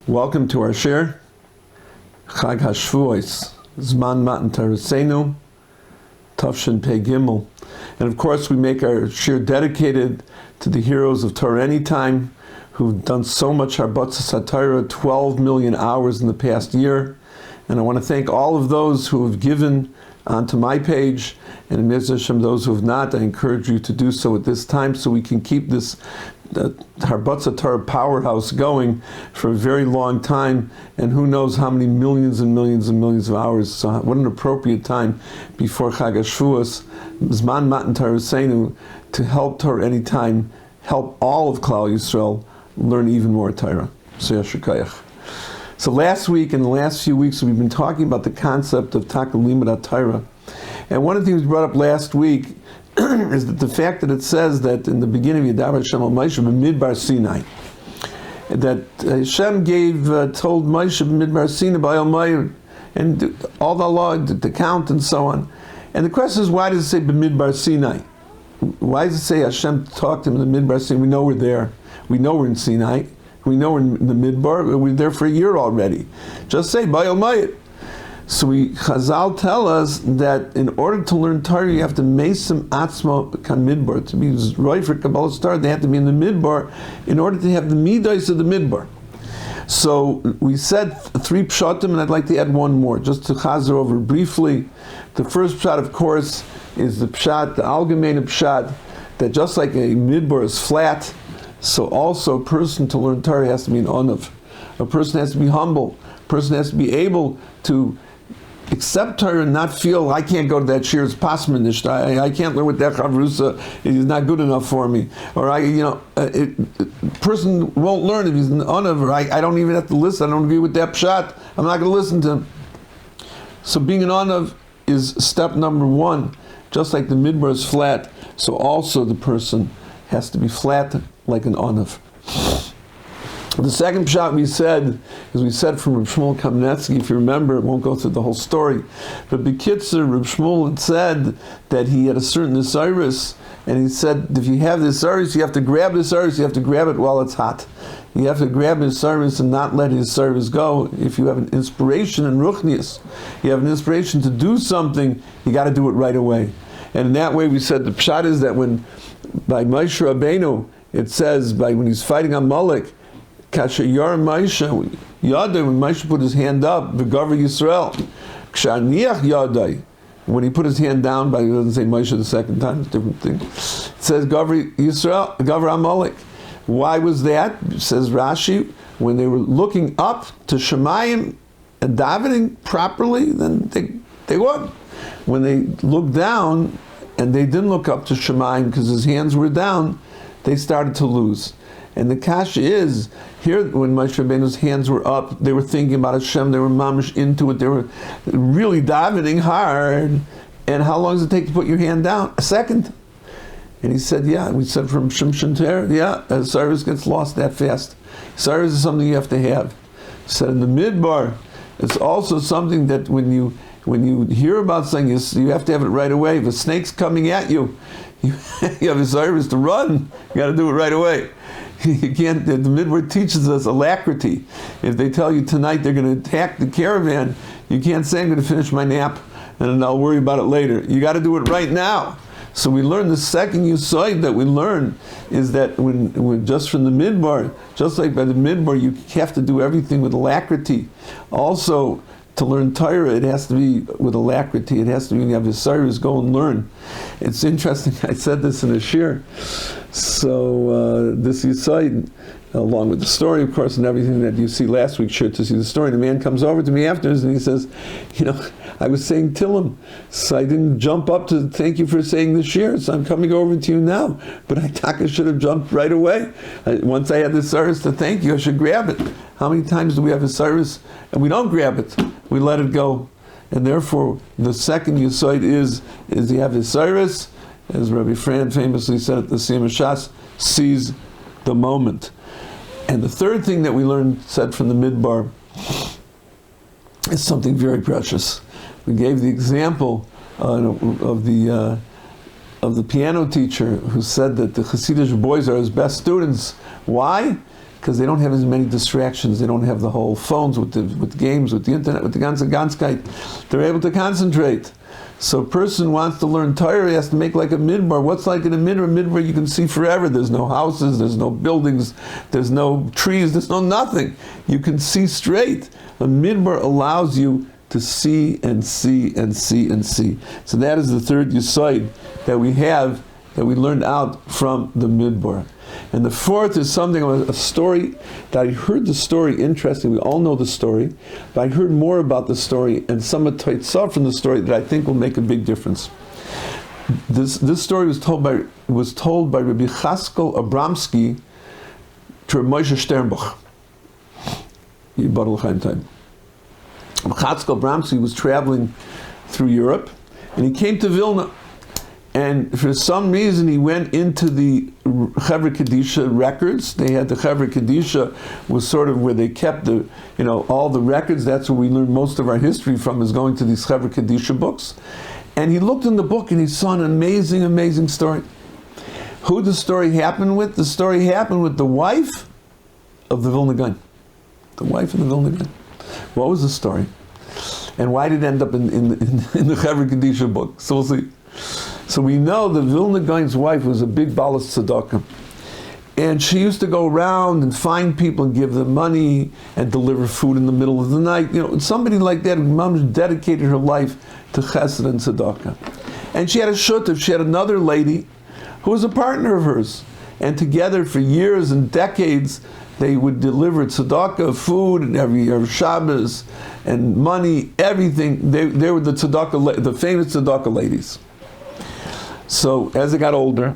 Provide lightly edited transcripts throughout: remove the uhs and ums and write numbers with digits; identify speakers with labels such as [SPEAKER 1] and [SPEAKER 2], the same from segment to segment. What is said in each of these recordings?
[SPEAKER 1] Welcome to our share, Chag HaShavuos, Zman Matan Tarasenu, Tafshin Pei Gimel. And of course we make our share dedicated to the heroes of Torah Anytime, who've done so much Harbatzas HaTorah, 12 million hours in the past year. And I want to thank all of those who have given onto my page, and Mitzvah Hashem, those who have not, I encourage you to do so at this time so we can keep this Harbatzas HaTorah powerhouse going for a very long time, and who knows how many millions and millions and millions of hours. So what an appropriate time before Chag HaShavuos, Zman Matan Tarasenu, to help Torah Anytime, help all of Klal Yisrael learn even more Torah. So Yashar Koach. So last week and the last few weeks we've been talking about the concept of Taka Limud HaTorah. And one of the things we brought up last week is that the fact that it says that in the beginning of Yadav Hashem al Moshe b'Midbar Sinai, that Hashem told Moshe b'Midbar Sinai by Almayr, and all the law, the count and so on. And the question is, why does it say b'Midbar Sinai? Why does it say Hashem talked to him in the Midbar Sinai? We know we're there. We know we're in Sinai. We know we're in the Midbar. We're there for a year already. Just say by Almayr. So Chazal tell us that in order to learn Torah, you have to mesim atzma kan midbar. To be right for Kabbalah Torah, they have to be in the midbar in order to have the midos of the midbar. So we said 3 pshatim, and I'd like to add one more, just to chazer over briefly. The first pshat, of course, is the pshat, the algemeine pshat, that just like a midbar is flat, so also a person to learn Torah has to be an onav. A person has to be humble. A person has to be able to accept Torah and not feel, I can't go to that shir, it's pasmanish, I can't learn with that chavrusa, he's not good enough for me. Or person won't learn if he's an onav, or I don't even have to listen, I don't agree with that pshat, I'm not going to listen to him. So being an onav is step number 1. Just like the midbar is flat, so also the person has to be flat like an onav. The second pshat we said from Reb Shmuel Kamenetsky, if you remember, it won't go through the whole story, but B'Kitzer, Reb Shmuel had said that he had a certain Osiris, and he said, if you have this Osiris, you have to grab this Osiris, you have to grab it while it's hot. You have to grab his Osiris and not let his Osiris go. If you have an inspiration in Ruchnius, you have an inspiration to do something, you got to do it right away. And in that way we said the pshat is that when, by Moshe Rabbeinu, it says, when he's fighting Amalek, Kasher Yar Moshe Yadai, when Moshe put his hand up, V'Gavar Yisrael. Kshaniach Yadai, when he put his hand down, but he doesn't say Moshe the second time, it's a different thing. It says Gavar Yisrael, Gavar Amalek. Why was that? It says Rashi, when they were looking up to Shemayim and davening properly, then they won. When they looked down and they didn't look up to Shemayim because his hands were down, they started to lose. And the kasha is, here when Moshe Rabbeinu's hands were up, they were thinking about Hashem, they were mamish into it, they were really davening hard. And how long does it take to put your hand down? A second. And he said, we said from Shimshon Ter, service gets lost that fast. Service is something you have to have. He said in the midbar, it's also something that when you hear about something, you have to have it right away. If a snake's coming at you, you have a service to run, you got to do it right away. You can't. The midbar teaches us alacrity. If they tell you tonight they're going to attack the caravan, you can't say I'm going to finish my nap and I'll worry about it later. You got to do it right now. So we learn the second yesod that we learn is that when just from the midbar, just like by the midbar, you have to do everything with alacrity. Also, to learn Torah, it has to be with alacrity. It has to be when you have your service, go and learn. It's interesting. I said this in a shir. So this yesod, along with the story, of course, and everything that you see last week, sure to see the story. The man comes over to me afterwards and he says, I was saying Tillim, so I didn't jump up to thank you for saying the shir, so I'm coming over to you now. But I should have jumped right away. Once I had the service to thank you, I should grab it. How many times do we have a service and we don't grab it? We let it go. And therefore, the second yesod is you have the service, as Rabbi Fran famously said at the Siyam Shas, seize the moment. And the third thing that we said from the midbar, is something very precious. We gave the example of the piano teacher who said that the Hasidic boys are his best students. Why? because they don't have as many distractions. They don't have the whole phones with games, with the internet, with the ganzkeit. They're able to concentrate. So a person wants to learn Torah, he has to make like a midbar. What's like in a midbar? Midbar you can see forever. There's no houses, there's no buildings, there's no trees, there's no nothing. You can see straight. A midbar allows you to see and see and see and see. So that is the third yesod that we have, that we learned out from the midbar. And the fourth is something, a story that I heard the story, interesting, we all know the story, but I heard more about the story and some of the saw from the story that I think will make a big difference. This story was told by Rabbi Chaskel Abramsky to Moshe Sternbuch. Chaskel Abramsky was traveling through Europe, and he came to Vilna. And for some reason, he went into the Chevra Kadisha records. They had the Chevra Kadisha was sort of where they kept the, all the records. That's where we learn most of our history from, is going to these Chevra Kadisha books. And he looked in the book and he saw an amazing, amazing story. Who the story happened with? The story happened with the wife of the Vilna Gaon. The wife of the Vilna Gaon. What was the story? And why did it end up in the Chevra Kadisha book? So we'll see. So we know the Vilna Gaon's wife was a big balas tzedakah. And she used to go around and find people and give them money and deliver food in the middle of the night. Somebody like that who dedicated her life to chesed and tzedakah. And she had a shutef, she had another lady who was a partner of hers. And together for years and decades, they would deliver tzedakah, food, and every Shabbos, and money, everything. They were the tzedakah, the famous tzedakah ladies. So as they got older,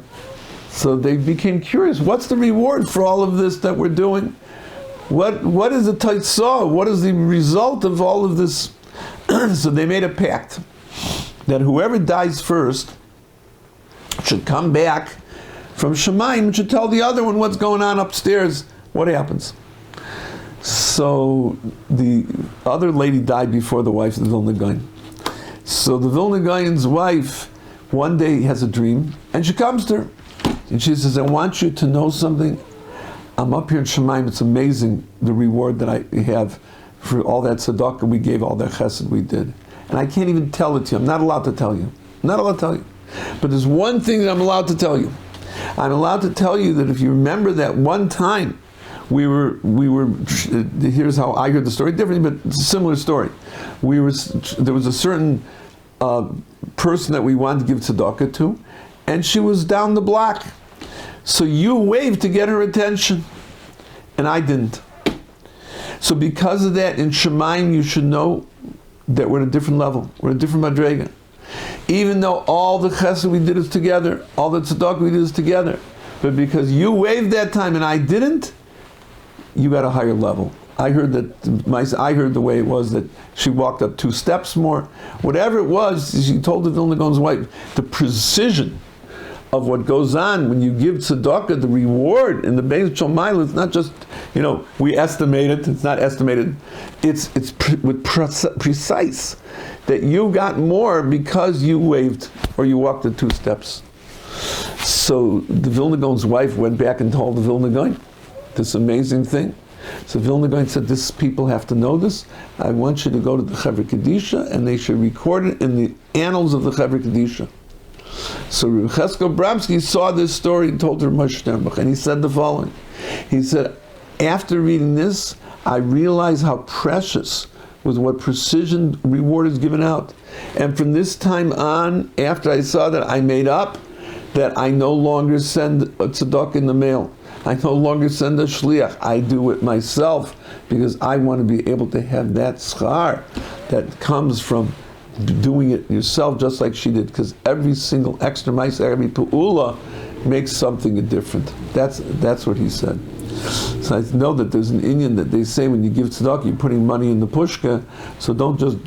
[SPEAKER 1] so they became curious. What's the reward for all of this that we're doing? What is the taitzah? What is the result of all of this? So they made a pact that whoever dies first should come back from Shemaim and should tell the other one what's going on upstairs, what happens. So the other lady died before the wife of the Vilna Gaon. So the Vilna Gaon's wife one day has a dream, and she comes to her, and she says, I want you to know something. I'm up here in Shemaim, it's amazing the reward that I have for all that tzedakah we gave, all that chesed we did. And I can't even tell it to you. I'm not allowed to tell you. I'm not allowed to tell you. But there's one thing that I'm allowed to tell you. I'm allowed to tell you that if you remember that one time, we were, here's how I heard the story, different, but it's a similar story. There was a certain person that we wanted to give tzedakah to, and she was down the block. So you waved to get her attention, and I didn't. So because of that, in Shemaim, you should know that we're at a different level. We're at a different madrega. Even though all the chesed we did is together, all the tzedakah we did is together, but because you waved that time and I didn't, you got a higher level. I heard the way it was that she walked up 2 steps more. Whatever it was, she told the Vilna Gaon's wife, the precision of what goes on when you give tzedakah, the reward in the Beis Shomayla, it's not just, we estimate it, it's not estimated, it's precise, that you got more because you waved or you walked the 2 steps. So the Vilna Gaon's wife went back and told the Vilna Gaon this amazing thing. So Vilna Gaon said, this people have to know this. I want you to go to the Chevra Kadisha and they should record it in the annals of the Chevra Kadisha. So Rabbi Cheskel Abramsky saw this story and told her Moshe Sternbuch, and he said the following. He said, after reading this, I realized how precious was what precision reward is given out. And from this time on, after I saw that, I made up that I no longer send a tzedakah in the mail. I no longer send a shliach. I do it myself because I want to be able to have that schar that comes from doing it yourself, just like she did. Because every single extra ma'aser, every pu'ula makes something different. That's what he said. So I know that there's an inyan that they say when you give tzedakah, you're putting money in the pushka. So don't just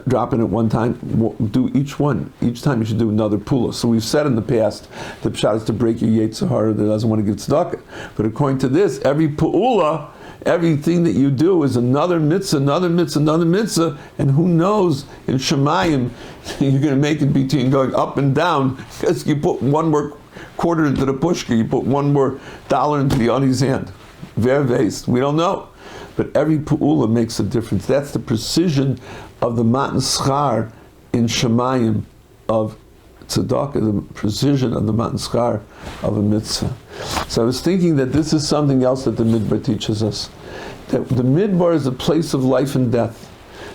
[SPEAKER 1] drop in at one time. Do each one. Each time you should do another pula. So we've said in the past, the pshat is to break your yetzer hara that doesn't want to give tzedakah. But according to this, every pu'ula, everything that you do is another mitzvah, another mitzvah, another mitzvah, and who knows, in Shemayim, you're going to make it between going up and down, because you put one more quarter into the pushka, you put one more dollar into the oni's hand. Verveist, we don't know. But every pu'ula makes a difference. That's the precision of the matan schar in Shemayim of tzedakah, the precision of the matan schar of a mitzvah. So I was thinking that this is something else that the Midbar teaches us. That the Midbar is a place of life and death.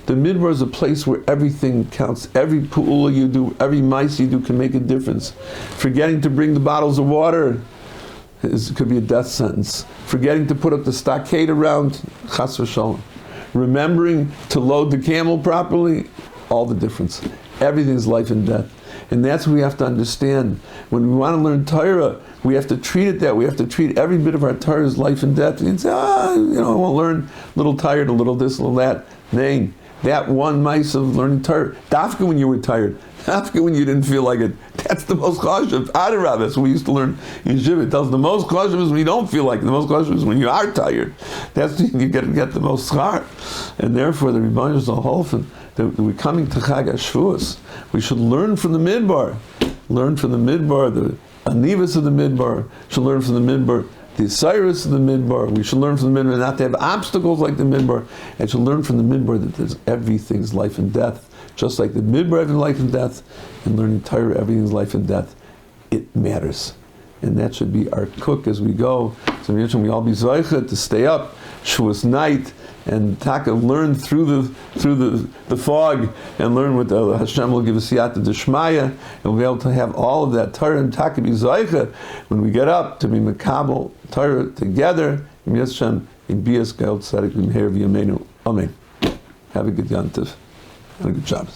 [SPEAKER 1] The Midbar is a place where everything counts. Every pu'ula you do, every mice you do can make a difference. Forgetting to bring the bottles of water could be a death sentence. Forgetting to put up the stockade around, chas v'shalom. Remembering to load the camel properly, all the difference. Everything's life and death. And that's what we have to understand. When we want to learn Torah, we have to treat it that way. We have to treat every bit of our Torah as life and death. And say, I won't learn, a little tired, a little this, a little that. Nay, that one mice of learning Torah, dafka when you were tired, dafka when you didn't feel like it, that's the most chashuv. Adarab, that's what we used to learn in Yeshiva. It tells the most chashuv is when you don't feel like it. The most chashuv is when you are tired. That's when you get the most schar. And therefore, the Rebbeinu Zalholfen, that we're coming to Chag Shavuos, we should learn from the Midbar. Learn from the Midbar, the Anivas of the Midbar. Should learn from the Midbar, the Cyrus of the Midbar. We should learn from the Midbar not to have obstacles like the Midbar. And should learn from the Midbar that there's everything's life and death. Just like the Midbar having life and death, and learning Torah, everything's life and death. It matters. And that should be our cook as we go. So we all be zoichet to stay up, Shavuos night, and Taka learn through the fog, and learn what Hashem will give us siyata d'shmaya, and we'll be able to have all of that Torah and Taka be zoichet when we get up to be makabel Torah together. In Hashem, in Bias Gael Tzadik B'Meher V'Yameinu. Amen. Have a good Yantiv and a good Shabbos.